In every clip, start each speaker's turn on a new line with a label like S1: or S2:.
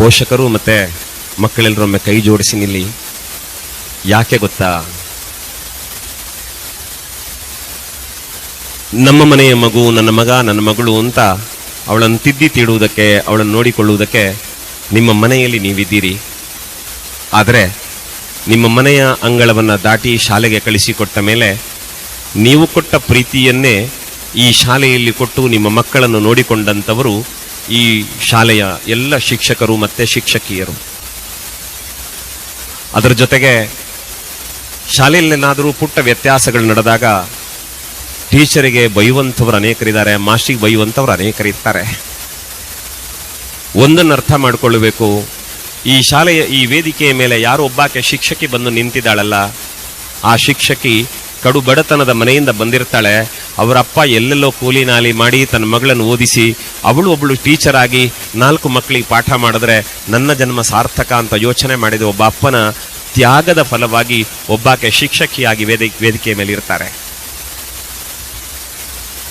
S1: ಪೋಷಕರು ಮತ್ತೆ ಮಕ್ಕಳೆಲ್ಲರೊಮ್ಮೆ ಕೈ ಜೋಡಿಸಿ ನಿಲ್ಲಿ. ಯಾಕೆ ಗೊತ್ತಾ, ನಮ್ಮ ಮನೆಯ ಮಗು, ನನ್ನ ಮಗ, ನನ್ನ ಮಗಳು ಅಂತ ಅವಳನ್ನು ತಿದ್ದಿ ತೀಡುವುದಕ್ಕೆ, ಅವಳನ್ನು ನೋಡಿಕೊಳ್ಳುವುದಕ್ಕೆ ನಿಮ್ಮ ಮನೆಯಲ್ಲಿ ನೀವಿದ್ದೀರಿ. ಆದರೆ ನಿಮ್ಮ ಮನೆಯ ಅಂಗಳವನ್ನು ದಾಟಿ ಶಾಲೆಗೆ ಕಳಿಸಿಕೊಟ್ಟ ಮೇಲೆ ನೀವು ಕೊಟ್ಟ ಪ್ರೀತಿಯನ್ನೇ ಈ ಶಾಲೆಯಲ್ಲಿ ಕೊಟ್ಟು ನಿಮ್ಮ ಮಕ್ಕಳನ್ನು ನೋಡಿಕೊಂಡಂಥವರು ಈ ಶಾಲೆಯ ಎಲ್ಲ ಶಿಕ್ಷಕರು ಮತ್ತು ಶಿಕ್ಷಕಿಯರು. ಅದರ ಜೊತೆಗೆ ಶಾಲೆಯಲ್ಲೇನಾದರೂ ಪುಟ್ಟ ವ್ಯತ್ಯಾಸಗಳು ನಡೆದಾಗ ಟೀಚರಿಗೆ ಬೈಯುವಂಥವ್ರು ಅನೇಕರಿದ್ದಾರೆ, ಮಾಸ್ಟ್ರಿಗೆ ಬೈಯುವಂಥವ್ರು ಅನೇಕರಿರ್ತಾರೆ. ಒಂದನ್ನು ಅರ್ಥ ಮಾಡಿಕೊಳ್ಳಬೇಕು, ಈ ಶಾಲೆಯ ಈ ವೇದಿಕೆಯ ಮೇಲೆ ಯಾರೋ ಒಬ್ಬಾಕೆ ಶಿಕ್ಷಕಿ ಬಂದು ನಿಂತಿದ್ದಾಳಲ್ಲ, ಆ ಶಿಕ್ಷಕಿ ಕಡು ಬಡತನದ ಮನೆಯಿಂದ ಬಂದಿರ್ತಾಳೆ. ಅವರ ಅಪ್ಪ ಎಲ್ಲೆಲ್ಲೋ ಕೂಲಿ ನಾಲಿ ಮಾಡಿ ತನ್ನ ಮಗಳನ್ನು ಓದಿಸಿ ಒಬ್ಬಳು ಟೀಚರ್ ಆಗಿ 4 ಮಕ್ಕಳಿಗೆ ಪಾಠ ಮಾಡಿದ್ರೆ ನನ್ನ ಜನ್ಮ ಸಾರ್ಥಕ ಅಂತ ಯೋಚನೆ ಮಾಡಿದ ಒಬ್ಬ ಅಪ್ಪನ ತ್ಯಾಗದ ಫಲವಾಗಿ ಒಬ್ಬಾಕೆ ಶಿಕ್ಷಕಿಯಾಗಿ ವೇದಿಕೆಯ ಮೇಲೆ ಇರ್ತಾರೆ.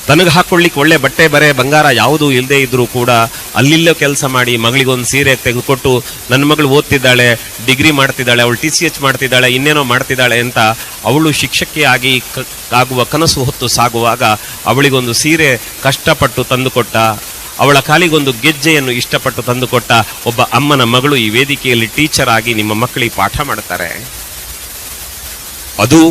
S1: ತನಗೆ ಹಾಕೊಳ್ಳಿಕ್ಕೆ ಒಳ್ಳೆ ಬಟ್ಟೆ ಬರೆ ಬಂಗಾರ ಯಾವುದೂ ಇಲ್ಲದೆ ಇದ್ರೂ ಕೂಡ ಅಲ್ಲಿಲ್ಲೋ ಕೆಲಸ ಮಾಡಿ ಮಗಳಿಗೊಂದು ಸೀರೆ ತೆಗೆದುಕೊಟ್ಟು ನನ್ನ ಮಗಳು ಓದ್ತಿದ್ದಾಳೆ, ಡಿಗ್ರಿ ಮಾಡ್ತಿದ್ದಾಳೆ, ಅವಳು TCH ಮಾಡ್ತಿದ್ದಾಳೆ, ಇನ್ನೇನೋ ಮಾಡ್ತಿದ್ದಾಳೆ ಅಂತ ಅವಳು ಶಿಕ್ಷಕಿಯಾಗಿ ಆಗುವ ಕನಸು ಹೊತ್ತು ಸಾಗುವಾಗ ಅವಳಿಗೊಂದು ಸೀರೆ ಕಷ್ಟಪಟ್ಟು ತಂದುಕೊಟ್ಟ, ಅವಳ ಕಾಲಿಗೊಂದು ಗೆಜ್ಜೆಯನ್ನು ಇಷ್ಟಪಟ್ಟು ತಂದುಕೊಟ್ಟ ಒಬ್ಬ ಅಮ್ಮನ ಮಗಳು ಈ ವೇದಿಕೆಯಲ್ಲಿ ಟೀಚರ್ ಆಗಿ ನಿಮ್ಮ ಮಕ್ಕಳಿಗೆ ಪಾಠ ಮಾಡ್ತಾರೆ. ಅದು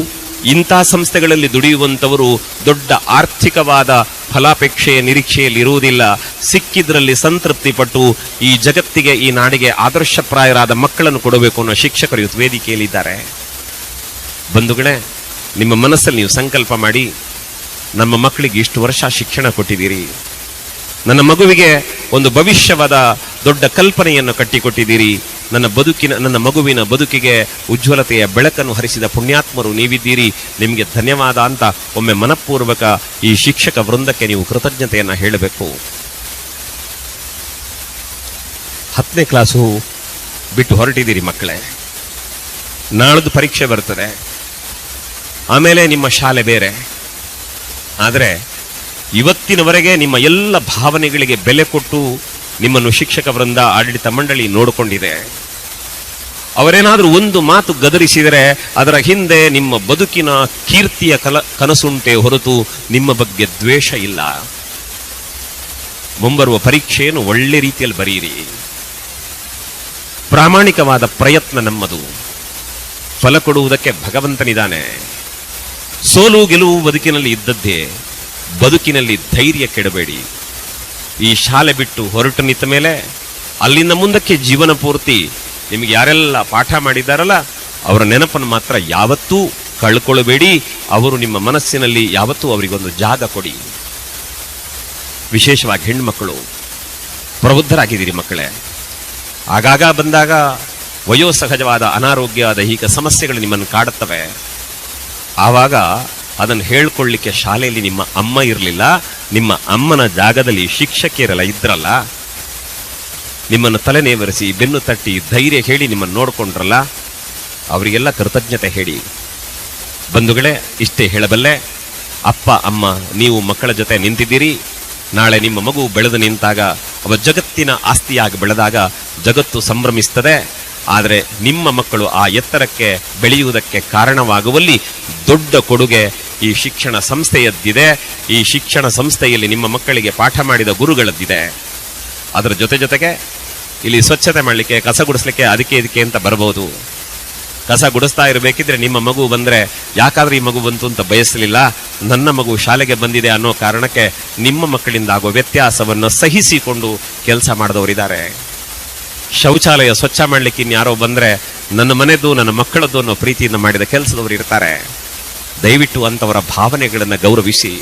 S1: ಇಂಥ ಸಂಸ್ಥೆಗಳಲ್ಲಿ ದುಡಿಯುವಂಥವರು ದೊಡ್ಡ ಆರ್ಥಿಕವಾದ ಫಲಾಪೇಕ್ಷೆಯ ನಿರೀಕ್ಷೆಯಲ್ಲಿ ಇರುವುದಿಲ್ಲ. ಸಿಕ್ಕಿದ್ರಲ್ಲಿ ಸಂತೃಪ್ತಿ ಪಟ್ಟು ಈ ಜಗತ್ತಿಗೆ, ಈ ನಾಡಿಗೆ ಆದರ್ಶಪ್ರಾಯರಾದ ಮಕ್ಕಳನ್ನು ಕೊಡಬೇಕು ಅನ್ನೋ ಶಿಕ್ಷಕರು ಇವತ್ತು ವೇದಿಕೆಯಲ್ಲಿದ್ದಾರೆ. ಬಂಧುಗಳೇ, ನಿಮ್ಮ ಮನಸ್ಸಲ್ಲಿ ನೀವು ಸಂಕಲ್ಪ ಮಾಡಿ, ನಮ್ಮ ಮಕ್ಕಳಿಗೆ ಇಷ್ಟು ವರ್ಷ ಶಿಕ್ಷಣ ಕೊಟ್ಟಿದ್ದೀರಿ, ನನ್ನ ಮಗುವಿಗೆ ಒಂದು ಭವಿಷ್ಯವಾದ ದೊಡ್ಡ ಕಲ್ಪನೆಯನ್ನು ಕಟ್ಟಿಕೊಟ್ಟಿದ್ದೀರಿ, ನನ್ನ ಮಗುವಿನ ಬದುಕಿಗೆ ಉಜ್ವಲತೆಯ ಬೆಳಕನ್ನು ಹರಿಸಿದ ಪುಣ್ಯಾತ್ಮರು ನೀವಿದ್ದೀರಿ, ನಿಮಗೆ ಧನ್ಯವಾದ ಅಂತ ಒಮ್ಮೆ ಮನಪೂರ್ವಕ ಈ ಶಿಕ್ಷಕ ವೃಂದಕ್ಕೆ ನೀವು ಕೃತಜ್ಞತೆಯನ್ನು ಹೇಳಬೇಕು. 10ನೇ ಕ್ಲಾಸು ಬಿಟ್ಟು ಹೊರಟಿದ್ದೀರಿ ಮಕ್ಕಳೇ, ನಾಳದ್ದು ಪರೀಕ್ಷೆ ಬರ್ತದೆ, ಆಮೇಲೆ ನಿಮ್ಮ ಶಾಲೆ ಬೇರೆ. ಆದರೆ ಇವತ್ತಿನವರೆಗೆ ನಿಮ್ಮ ಎಲ್ಲ ಭಾವನೆಗಳಿಗೆ ಬೆಲೆ ಕೊಟ್ಟು ನಿಮ್ಮನ್ನು ಶಿಕ್ಷಕ ವೃಂದ, ಆಡಳಿತ ಮಂಡಳಿ ನೋಡಿಕೊಂಡಿದೆ. ಅವರೇನಾದರೂ ಒಂದು ಮಾತು ಗದರಿಸಿದರೆ ಅದರ ಹಿಂದೆ ನಿಮ್ಮ ಬದುಕಿನ ಕೀರ್ತಿಯ ಕನಸುಂಟೆ ಹೊರತು ನಿಮ್ಮ ಬಗ್ಗೆ ದ್ವೇಷ ಇಲ್ಲ. ಮುಂಬರುವ ಪರೀಕ್ಷೆಯನ್ನು ಒಳ್ಳೆ ರೀತಿಯಲ್ಲಿ ಬರೆಯಿರಿ. ಪ್ರಾಮಾಣಿಕವಾದ ಪ್ರಯತ್ನ ನಮ್ಮದು, ಫಲ ಕೊಡುವುದಕ್ಕೆ ಭಗವಂತನಿದ್ದಾನೆ. ಸೋಲು ಗೆಲುವು ಬದುಕಿನಲ್ಲಿ ಇದ್ದದ್ದೇ, ಬದುಕಿನಲ್ಲಿ ಧೈರ್ಯ ಕೆಡಬೇಡಿ. ಈ ಶಾಲೆ ಬಿಟ್ಟು ಹೊರಟು ನಿಂತ ಮೇಲೆ ಅಲ್ಲಿಂದ ಮುಂದಕ್ಕೆ ಜೀವನ ಪೂರ್ತಿ ನಿಮಗೆ ಯಾರೆಲ್ಲ ಪಾಠ ಮಾಡಿದ್ದಾರಲ್ಲ ಅವರ ನೆನಪನ್ನು ಮಾತ್ರ ಯಾವತ್ತೂ ಕಳ್ಕೊಳ್ಳಬೇಡಿ. ಅವರು ನಿಮ್ಮ ಮನಸ್ಸಿನಲ್ಲಿ ಯಾವತ್ತೂ ಅವರಿಗೊಂದು ಜಾಗ ಕೊಡಿ. ವಿಶೇಷವಾಗಿ ಹೆಣ್ಮಕ್ಕಳು ಪ್ರಬುದ್ಧರಾಗಿದ್ದೀರಿ ಮಕ್ಕಳೇ. ಆಗಾಗ ಬಂದಾಗ ವಯೋಸಹಜವಾದ ಅನಾರೋಗ್ಯ, ದೈಹಿಕ ಸಮಸ್ಯೆಗಳು ನಿಮ್ಮನ್ನು ಕಾಡುತ್ತವೆ. ಆವಾಗ ಅದನ್ನು ಹೇಳ್ಕೊಳ್ಳಿಕ್ಕೆ ಶಾಲೆಯಲ್ಲಿ ನಿಮ್ಮ ಅಮ್ಮ ಇರಲಿಲ್ಲ, ನಿಮ್ಮ ಅಮ್ಮನ ಜಾಗದಲ್ಲಿ ಶಿಕ್ಷಕಿಯರೆಲ್ಲ ಇದ್ರಲ್ಲ, ನಿಮ್ಮನ್ನು ತಲೆನೇವರಿಸಿ ಬೆನ್ನು ತಟ್ಟಿ ಧೈರ್ಯ ಹೇಳಿ ನಿಮ್ಮನ್ನು ನೋಡಿಕೊಂಡ್ರಲ್ಲ, ಅವರಿಗೆಲ್ಲ ಕೃತಜ್ಞತೆ ಹೇಳಿ. ಬಂಧುಗಳೇ, ಇಷ್ಟೇ ಹೇಳಬಲ್ಲೆ. ಅಪ್ಪ ಅಮ್ಮ ನೀವು ಮಕ್ಕಳ ಜೊತೆ ನಿಂತಿದ್ದೀರಿ. ನಾಳೆ ನಿಮ್ಮ ಮಗು ಬೆಳೆದು ನಿಂತಾಗ, ಅವ ಜಗತ್ತಿನ ಆಸ್ತಿಯಾಗಿ ಬೆಳೆದಾಗ ಜಗತ್ತು ಸಂಭ್ರಮಿಸ್ತದೆ. ಆದರೆ ನಿಮ್ಮ ಮಕ್ಕಳು ಆ ಎತ್ತರಕ್ಕೆ ಬೆಳೆಯುವುದಕ್ಕೆ ಕಾರಣವಾಗುವಲ್ಲಿ ದೊಡ್ಡ ಕೊಡುಗೆ ಈ ಶಿಕ್ಷಣ ಸಂಸ್ಥೆಯದ್ದಿದೆ. ಈ ಶಿಕ್ಷಣ ಸಂಸ್ಥೆಯಲ್ಲಿ ನಿಮ್ಮ ಮಕ್ಕಳಿಗೆ ಪಾಠ ಮಾಡಿದ ಗುರುಗಳದ್ದಿದೆ. ಅದರ ಜೊತೆಗೆ ಇಲ್ಲಿ ಸ್ವಚ್ಛತೆ ಮಾಡಲಿಕ್ಕೆ, ಕಸ ಗುಡಿಸ್ಲಿಕ್ಕೆ ಅದಕ್ಕೆ ಇದಕ್ಕೆ ಅಂತ ಬರಬಹುದು. ಕಸ ಗುಡಿಸ್ತಾ ಇರಬೇಕಿದ್ರೆ ನಿಮ್ಮ ಮಗು ಬಂದರೆ ಯಾಕಾದ್ರೆ ಈ ಮಗು ಬಂತು ಅಂತ ಬಯಸಲಿಲ್ಲ, ನನ್ನ ಮಗು ಶಾಲೆಗೆ ಬಂದಿದೆ ಅನ್ನೋ ಕಾರಣಕ್ಕೆ ನಿಮ್ಮ ಮಕ್ಕಳಿಂದ ಆಗುವ ವ್ಯತ್ಯಾಸವನ್ನು ಸಹಿಸಿಕೊಂಡು ಕೆಲಸ ಮಾಡಿದವರಿದ್ದಾರೆ. ಶೌಚಾಲಯ ಸ್ವಚ್ಛ ಮಾಡಲಿಕ್ಕೆ ಇನ್ಯಾರೋ ಬಂದರೆ ನನ್ನ ಮನೆದು, ನನ್ನ ಮಕ್ಕಳದ್ದು ಅನ್ನೋ ಪ್ರೀತಿಯಿಂದ ಮಾಡಿದ ಕೆಲಸದವರು ಇರ್ತಾರೆ. ದಯವಿಟ್ಟು ಅಂಥವರ ಭಾವನೆಗಳನ್ನು ಗೌರವಿಸಿ.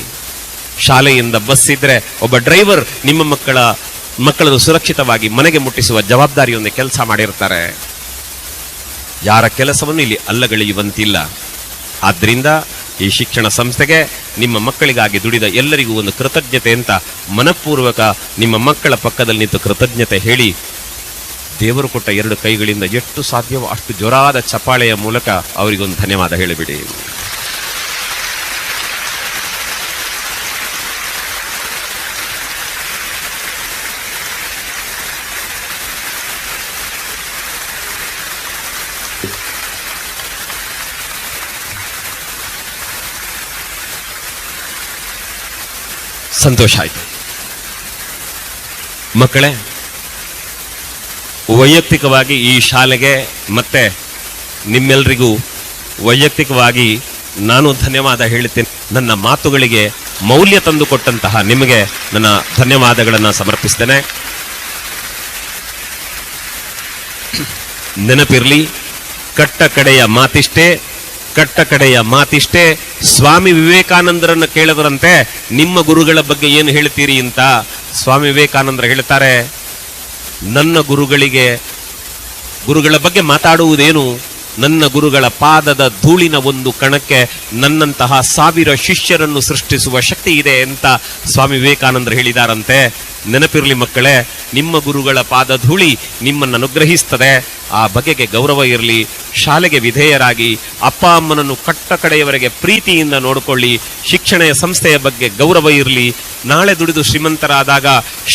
S1: ಶಾಲೆಯಿಂದ ಬಸ್ ಇದ್ರೆ ಒಬ್ಬ ಡ್ರೈವರ್ ನಿಮ್ಮ ಮಕ್ಕಳನ್ನು ಸುರಕ್ಷಿತವಾಗಿ ಮನೆಗೆ ಮುಟ್ಟಿಸುವ ಜವಾಬ್ದಾರಿಯೊಂದೇ ಕೆಲಸ ಮಾಡಿರ್ತಾರೆ. ಯಾರ ಕೆಲಸವನ್ನು ಇಲ್ಲಿ ಅಲ್ಲಗಳೆಯುವಂತಿಲ್ಲ. ಆದ್ದರಿಂದ ಈ ಶಿಕ್ಷಣ ಸಂಸ್ಥೆಗೆ, ನಿಮ್ಮ ಮಕ್ಕಳಿಗಾಗಿ ದುಡಿದ ಎಲ್ಲರಿಗೂ ಒಂದು ಕೃತಜ್ಞತೆ ಅಂತ ಮನಪೂರ್ವಕ ನಿಮ್ಮ ಮಕ್ಕಳ ಪಕ್ಕದಲ್ಲಿ ನಿಂತು ಕೃತಜ್ಞತೆ ಹೇಳಿ, ದೇವರು ಕೊಟ್ಟ 2 ಕೈಗಳಿಂದ ಎಷ್ಟು ಸಾಧ್ಯವೋ ಅಷ್ಟು ಜೋರಾದ ಚಪ್ಪಾಳೆಯ ಮೂಲಕ ಅವರಿಗೊಂದು ಧನ್ಯವಾದ ಹೇಳಿಬಿಡಿ. ಸಂತೋಷ ಆಯಿತು. ಮಕ್ಕಳೇ, ವೈಯಕ್ತಿಕವಾಗಿ ಈ ಶಾಲೆಗೆ ಮತ್ತೆ ನಿಮ್ಮೆಲ್ಲರಿಗೂ ವೈಯಕ್ತಿಕವಾಗಿ ನಾನು ಧನ್ಯವಾದ ಹೇಳುತ್ತೇನೆ. ನನ್ನ ಮಾತುಗಳಿಗೆ ಮೌಲ್ಯ ತಂದುಕೊಟ್ಟಂತಹ ನಿಮಗೆ ನನ್ನ ಧನ್ಯವಾದಗಳನ್ನು ಸಮರ್ಪಿಸ್ತೇನೆ. ನೆನಪಿರಲಿ, ಕಟ್ಟ ಕಡೆಯ ಮಾತಿಷ್ಟೇ ಸ್ವಾಮಿ ವಿವೇಕಾನಂದರನ್ನು ಕೇಳಿದರಂತೆ, ನಿಮ್ಮ ಗುರುಗಳ ಬಗ್ಗೆ ಏನು ಹೇಳ್ತೀರಿ ಅಂತ. ಸ್ವಾಮಿ ವಿವೇಕಾನಂದರು ಹೇಳ್ತಾರೆ, ನನ್ನ ಗುರುಗಳ ಬಗ್ಗೆ ಮಾತಾಡುವುದೇನು, ನನ್ನ ಗುರುಗಳ ಪಾದದ ಧೂಳಿನ ಒಂದು ಕಣಕ್ಕೆ ನನ್ನಂತಹ 1000 ಶಿಷ್ಯರನ್ನು ಸೃಷ್ಟಿಸುವ ಶಕ್ತಿ ಇದೆ ಅಂತ ಸ್ವಾಮಿ ವಿವೇಕಾನಂದರು ಹೇಳಿದಾರಂತೆ. ನೆನಪಿರಲಿ ಮಕ್ಕಳೇ, ನಿಮ್ಮ ಗುರುಗಳ ಪಾದ ಧೂಳಿ ನಿಮ್ಮನ್ನು ಅನುಗ್ರಹಿಸ್ತದೆ. ಆ ಬಗೆಗೆ ಗೌರವ ಇರಲಿ. ಶಾಲೆಗೆ ವಿಧೇಯರಾಗಿ ಅಪ್ಪ ಅಮ್ಮನನ್ನು ಕಟ್ಟ ಕಡೆಯವರೆಗೆ ಪ್ರೀತಿಯಿಂದ ನೋಡಿಕೊಳ್ಳಿ. ಶಿಕ್ಷಣ ಸಂಸ್ಥೆಯ ಬಗ್ಗೆ ಗೌರವ ಇರಲಿ. ನಾಳೆ ದುಡಿದು ಶ್ರೀಮಂತರಾದಾಗ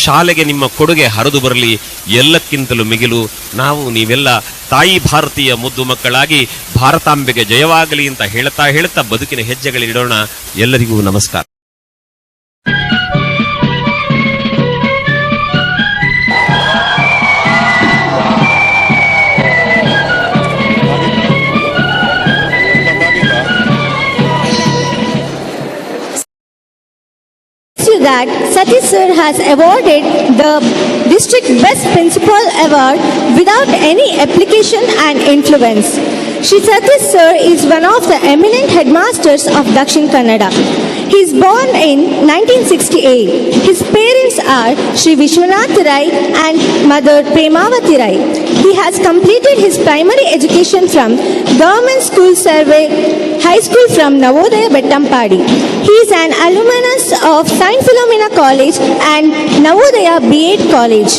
S1: ಶಾಲೆಗೆ ನಿಮ್ಮ ಕೊಡುಗೆ ಹರಿದು ಬರಲಿ. ಎಲ್ಲಕ್ಕಿಂತಲೂ ಮಿಗಿಲು ನೀವೆಲ್ಲ ತಾಯಿ ಭಾರತೀಯ ಮುದ್ದು ಮಕ್ಕಳಾಗಿ ಭಾರತಾಂಬೆಗೆ ಜಯವಾಗಲಿ ಅಂತ ಹೇಳ್ತಾ ಬದುಕಿನ ಹೆಜ್ಜೆಗಳಿಡೋಣ. ಎಲ್ಲರಿಗೂ ನಮಸ್ಕಾರ.
S2: That Satish sir has awarded the district best principal award without any application and influence. Shri Satish sir is one of the eminent headmasters of Dakshin Kannada. He is born in 1968. His parents are Shri Vishwanath Rai and Mother Premavati Rai. He has completed his primary education from Government School Survey High School from Navodaya Bettampadi. He is an alumnus of Saint Philomena College and Navodaya B.Ed College.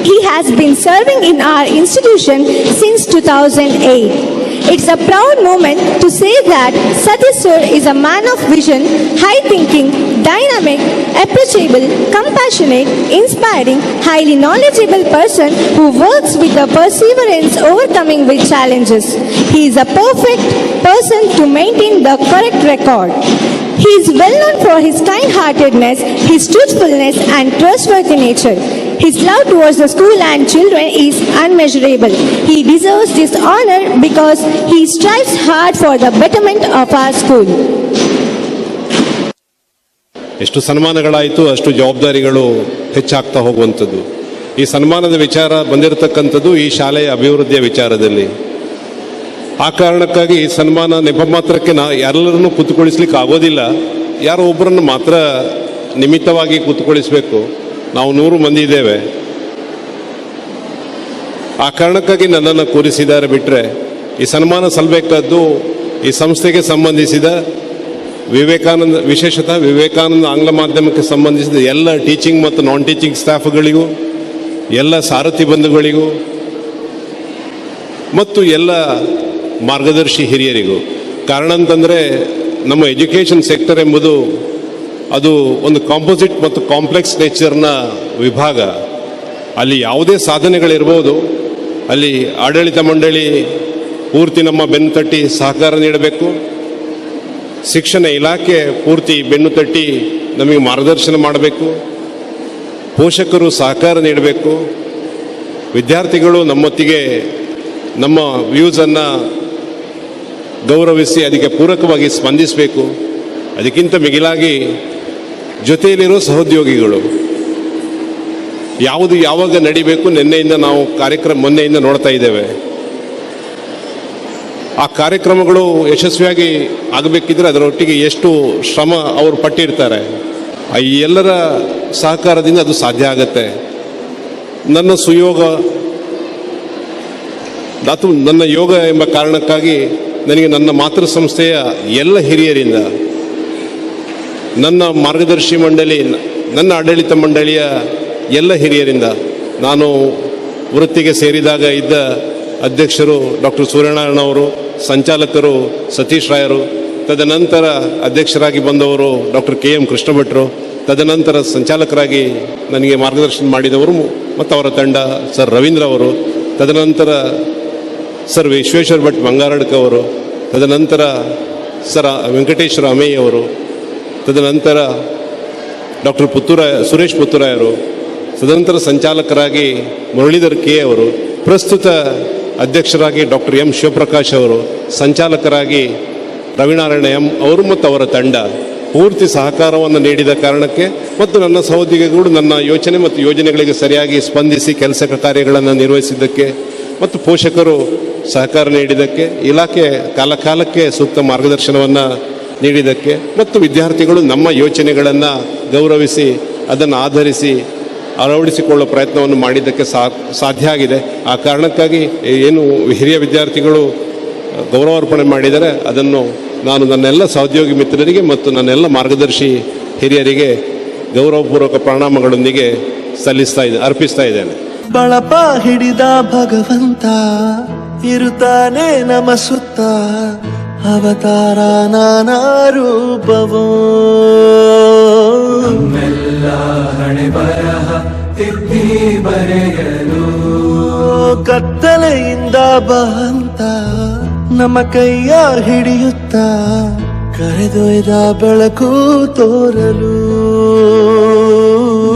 S2: He has been serving in our institution since 2008. It's a proud moment to say that Satish sir is a man of vision, high thinking, dynamic, approachable, compassionate, inspiring, highly knowledgeable person who works with the perseverance overcoming with challenges. He is a perfect person to maintain the correct record. He is well known for his kind-heartedness, his truthfulness and trustworthy nature. His love towards the school and children is unmeasurable. He deserves this honor because he strives hard for the betterment of our school.
S3: ಎಷ್ಟು ಸನ್ಮಾನಗಳಾಯಿತು ಅಷ್ಟು ಜವಾಬ್ದಾರಿಗಳು ಹೆಚ್ಚಾಗ್ತಾ ಹೋಗುವಂಥದ್ದು. ಈ ಸನ್ಮಾನದ ವಿಚಾರ ಬಂದಿರತಕ್ಕಂಥದ್ದು ಈ ಶಾಲೆಯ ಅಭಿವೃದ್ಧಿಯ ವಿಚಾರದಲ್ಲಿ. ಆ ಕಾರಣಕ್ಕಾಗಿ ಈ ಸನ್ಮಾನ ನೆಪ ಮಾತ್ರಕ್ಕೆ ಎಲ್ಲರನ್ನೂ ಕೂತ್ಕೊಳ್ಳಿಸ್ಲಿಕ್ಕೆ ಆಗೋದಿಲ್ಲ. ಯಾರೋ ಒಬ್ಬರನ್ನು ಮಾತ್ರ ನಿಮಿತ್ತವಾಗಿ ಕೂತ್ಕೊಳ್ಳಿಸಬೇಕು. ನಾವು 100 ಮಂದಿ ಇದ್ದೇವೆ. ಆ ಕಾರಣಕ್ಕಾಗಿ ನನ್ನನ್ನು ಕೂರಿಸಿದ್ದಾರೆ. ಬಿಟ್ಟರೆ ಈ ಸನ್ಮಾನ ಸಲ್ಲಬೇಕಾದ್ದು ಈ ಸಂಸ್ಥೆಗೆ ಸಂಬಂಧಿಸಿದ ವಿಶೇಷತಃ ವಿವೇಕಾನಂದ ಆಂಗ್ಲ ಮಾಧ್ಯಮಕ್ಕೆ ಸಂಬಂಧಿಸಿದ ಎಲ್ಲ ಟೀಚಿಂಗ್ ಮತ್ತು ನಾನ್ ಟೀಚಿಂಗ್ ಸ್ಟಾಫ್ಗಳಿಗೂ, ಎಲ್ಲ ಸಾರಥಿ ಬಂಧುಗಳಿಗೂ ಮತ್ತು ಎಲ್ಲ ಮಾರ್ಗದರ್ಶಿ ಹಿರಿಯರಿಗೂ. ಕಾರಣ ಅಂತಂದರೆ ನಮ್ಮ ಎಜುಕೇಷನ್ ಸೆಕ್ಟರ್ ಎಂಬುದು ಅದು ಒಂದು ಕಾಂಪೋಸಿಟ್ ಮತ್ತು ಕಾಂಪ್ಲೆಕ್ಸ್ ನೇಚರ್ನ ವಿಭಾಗ. ಅಲ್ಲಿ ಯಾವುದೇ ಸಾಧನೆಗಳಿರ್ಬೋದು, ಅಲ್ಲಿ ಆಡಳಿತ ಮಂಡಳಿ ಪೂರ್ತಿ ನಮ್ಮ ಬೆನ್ನು ತಟ್ಟಿ ಸಹಕಾರ ನೀಡಬೇಕು. ಶಿಕ್ಷಣ ಇಲಾಖೆ ಪೂರ್ತಿ ಬೆನ್ನು ತಟ್ಟಿ ನಮಗೆ ಮಾರ್ಗದರ್ಶನ ಮಾಡಬೇಕು. ಪೋಷಕರು ಸಹಕಾರ ನೀಡಬೇಕು. ವಿದ್ಯಾರ್ಥಿಗಳು ನಮ್ಮೊತ್ತಿಗೆ ನಮ್ಮ ವ್ಯೂಸನ್ನು ಗೌರವಿಸಿ ಅದಕ್ಕೆ ಪೂರಕವಾಗಿ ಸ್ಪಂದಿಸಬೇಕು. ಅದಕ್ಕಿಂತ ಮಿಗಿಲಾಗಿ ಜೊತೆಯಲ್ಲಿರೋ ಸಹೋದ್ಯೋಗಿಗಳು ಯಾವಾಗ ನಡಿಬೇಕು, ಮೊನ್ನೆಯಿಂದ ನೋಡ್ತಾ ಇದ್ದೇವೆ. ಆ ಕಾರ್ಯಕ್ರಮಗಳು ಯಶಸ್ವಿಯಾಗಿ ಆಗಬೇಕಿದ್ರೆ ಅದರೊಟ್ಟಿಗೆ ಎಷ್ಟು ಶ್ರಮ ಅವರು ಪಟ್ಟಿರ್ತಾರೆ. ಈ ಎಲ್ಲರ ಸಹಕಾರದಿಂದ ಅದು ಸಾಧ್ಯ ಆಗತ್ತೆ. ನನ್ನ ಸುಯೋಗ ಅಥವಾ ನನ್ನ ಯೋಗ ಎಂಬ ಕಾರಣಕ್ಕಾಗಿ ನನಗೆ ನನ್ನ ಮಾತೃ ಸಂಸ್ಥೆಯ ಎಲ್ಲ ಹಿರಿಯರಿಂದ, ನನ್ನ ಮಾರ್ಗದರ್ಶಿ ಮಂಡಳಿ, ನನ್ನ ಆಡಳಿತ ಮಂಡಳಿಯ ಎಲ್ಲ ಹಿರಿಯರಿಂದ, ನಾನು ವೃತ್ತಿಗೆ ಸೇರಿದಾಗ ಇದ್ದ ಅಧ್ಯಕ್ಷರು ಡಾಕ್ಟರ್ ಸೂರ್ಯನಾರಾಯಣವರು, ಸಂಚಾಲಕರು ಸತೀಶ್ ರಾಯರು, ತದನಂತರ ಅಧ್ಯಕ್ಷರಾಗಿ ಬಂದವರು ಡಾಕ್ಟರ್ KM ಕೃಷ್ಣ ಭಟ್ರು, ತದನಂತರ ಸಂಚಾಲಕರಾಗಿ ನನಗೆ ಮಾರ್ಗದರ್ಶನ ಮಾಡಿದವರು ಮತ್ತು ಅವರ ತಂಡ ಸರ್ ರವೀಂದ್ರ ಅವರು, ತದನಂತರ ಸರ್ ವಿಶ್ವೇಶ್ವರ ಭಟ್ ಬಂಗಾರಡ್ಕ ಅವರು, ತದನಂತರ ಸರ್ ವೆಂಕಟೇಶ್ವರ ಅಮೇಯ್ ಅವರು, ತದನಂತರ ಡಾಕ್ಟರ್ ಸುರೇಶ್ ಪುತ್ತೂರಾಯರು, ಸದನಂತರ ಸಂಚಾಲಕರಾಗಿ ಮುರಳೀಧರ್ ಕೆ ಅವರು, ಪ್ರಸ್ತುತ ಅಧ್ಯಕ್ಷರಾಗಿ ಡಾಕ್ಟರ್ ಎಂ ಶಿವಪ್ರಕಾಶ್ ಅವರು, ಸಂಚಾಲಕರಾಗಿ ರವಿನಾರಾಯಣ ಎಂ ಅವರು ಮತ್ತು ಅವರ ತಂಡ ಪೂರ್ತಿ ಸಹಕಾರವನ್ನು ನೀಡಿದ ಕಾರಣಕ್ಕೆ ಮತ್ತು ನನ್ನ ಸಹೋದ್ಯೋಗಿಗಳು ನನ್ನ ಯೋಚನೆ ಮತ್ತು ಯೋಜನೆಗಳಿಗೆ ಸರಿಯಾಗಿ ಸ್ಪಂದಿಸಿ ಕೆಲಸ ಕಾರ್ಯಗಳನ್ನು ನಿರ್ವಹಿಸಿದ್ದಕ್ಕೆ ಮತ್ತು ಪೋಷಕರು ಸಹಕಾರ ನೀಡಿದ್ದಕ್ಕೆ, ಇಲಾಖೆ ಕಾಲಕಾಲಕ್ಕೆ ಸೂಕ್ತ ಮಾರ್ಗದರ್ಶನವನ್ನು ನೀಡಿದ್ದಕ್ಕೆ ಮತ್ತು ವಿದ್ಯಾರ್ಥಿಗಳು ನಮ್ಮ ಯೋಚನೆಗಳನ್ನು ಗೌರವಿಸಿ ಅದನ್ನು ಆಧರಿಸಿ ಅಳವಡಿಸಿಕೊಳ್ಳುವ ಪ್ರಯತ್ನವನ್ನು ಮಾಡಿದ್ದಕ್ಕೆ ಸಾಧ್ಯ ಆಗಿದೆ. ಆ ಕಾರಣಕ್ಕಾಗಿ ಏನು ಹಿರಿಯ ವಿದ್ಯಾರ್ಥಿಗಳು ಗೌರವಾರ್ಪಣೆ ಮಾಡಿದರೆ ಅದನ್ನು ನಾನು ನನ್ನೆಲ್ಲ ಸಹೋದ್ಯೋಗಿ ಮಿತ್ರರಿಗೆ ಮತ್ತು ನನ್ನೆಲ್ಲ ಮಾರ್ಗದರ್ಶಿ ಹಿರಿಯರಿಗೆ ಗೌರವಪೂರ್ವಕ ಪ್ರಣಾಮಗಳೊಂದಿಗೆ ಅರ್ಪಿಸ್ತಾ ಇದ್ದೇನೆ.
S4: ಬಳಪ ಹಿಡಿದ ಭಗವಂತ ಇರುತ್ತಾನೆ ನಮ ಸುತ್ತ, ಅವತಾರ ನಾನಾ ರೂಪವೋ. ಹಣೆ ಬರಹ ತಿದ್ದಿ ಬರೆಯಲು ಕತ್ತಲೆಯಿಂದ ಬಂತ ನಮ್ಮ ಕೈಯ ಹಿಡಿಯುತ್ತ, ಕರೆದೊಯ್ದ ಬೆಳಕು ತೋರಲು.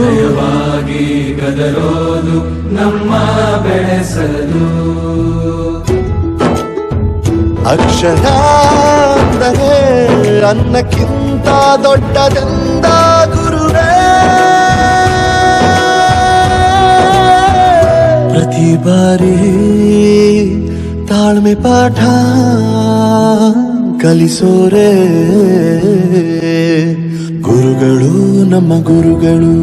S4: ದಯವಾಗಿ ಗದರೋದು ನಮ್ಮ ಬೆಳೆಸಲು. ಅಕ್ಷರ ಅಂದರೆ ಅನ್ನಕ್ಕಿಂತ ದೊಡ್ಡದೆಂದ ಗುರುವೇ. ಪ್ರತಿ ಬಾರಿ ತಾಳ್ಮೆ ಪಾಠ ಕಲಿಸೋರೆ ಗುರುಗಳು, ನಮ್ಮ ಗುರುಗಳು.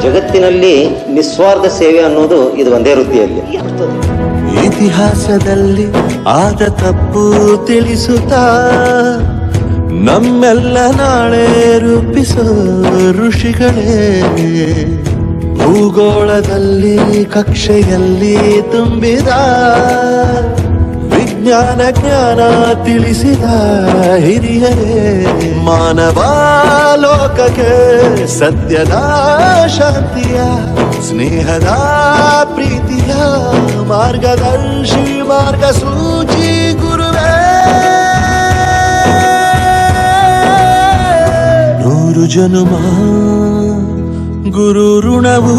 S5: ಜಗತ್ತಿನಲ್ಲಿ ನಿಸ್ವಾರ್ಥ ಸೇವೆ ಅನ್ನೋದು ಇದು ಒಂದೇ ವೃತ್ತಿಯಲ್ಲಿ.
S4: ಇತಿಹಾಸದಲ್ಲಿ ಆದ ತಪ್ಪು ತಿಳಿಸುತ್ತಾ ನಮ್ಮೆಲ್ಲ ನಾಳೆ ರೂಪಿಸೋ ಋಷಿಗಳೇ. ಭೂಗೋಳದಲ್ಲಿ ಕಕ್ಷೆಯಲ್ಲಿ ತುಂಬಿದ ವಿಜ್ಞಾನ ಜ್ಞಾನ ತಿಳಿಸಿದ ಹಿರಿಯರೇ. ಮಾನವ ಲೋಕಕ್ಕೆ ಸತ್ಯದ ಶಾಂತಿಯ ಸ್ನೇಹದ ಪ್ರೀತಿಯ ಮಾರ್ಗದರ್ಶಿ ಮಾರ್ಗಸೂಚಿ ಗುರುವೇ. 100 ಜನುಮ ಗುರು ಋಣವು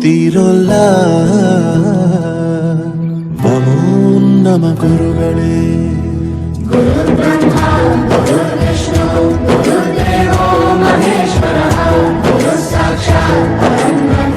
S4: ತೀರೋಲ್ಲ. ನಮೋ ನಮ ಗುರುಗಳೇ.
S6: ಗುರು ಬ್ರಹ್ಮ ಗುರು ವಿಷ್ಣು ಗುರು ದೇವೋ ಮಹೇಶ್ವರ ಗುರು ಸಾಕ್ಷಾತ್ ಪರಬ್ರಹ್ಮ